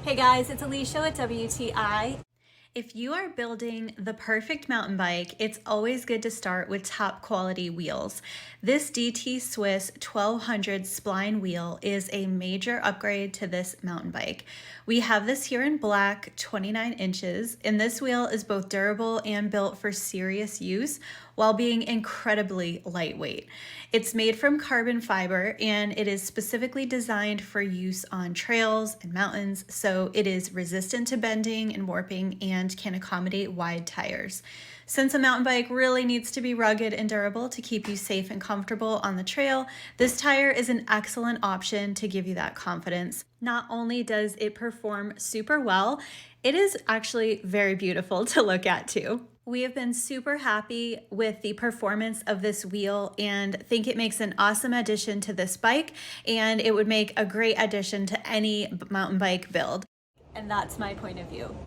Hey guys, it's Alicia at WTI. If you are building the perfect mountain bike, it's always good to start with top quality wheels. This DT Swiss 1200 Spline wheel is a major upgrade to this mountain bike. We have this here in black, 29 inches, and this wheel is both durable and built for serious use while being incredibly lightweight. It's made from carbon fiber and it is specifically designed for use on trails and mountains, so it is resistant to bending and warping and can accommodate wide tires. Since a mountain bike really needs to be rugged and durable to keep you safe and comfortable on the trail, this tire is an excellent option to give you that confidence. Not only does it perform super well, it is actually very beautiful to look at too. We have been super happy with the performance of this wheel and think it makes an awesome addition to this bike, and it would make a great addition to any mountain bike build. And that's my point of view.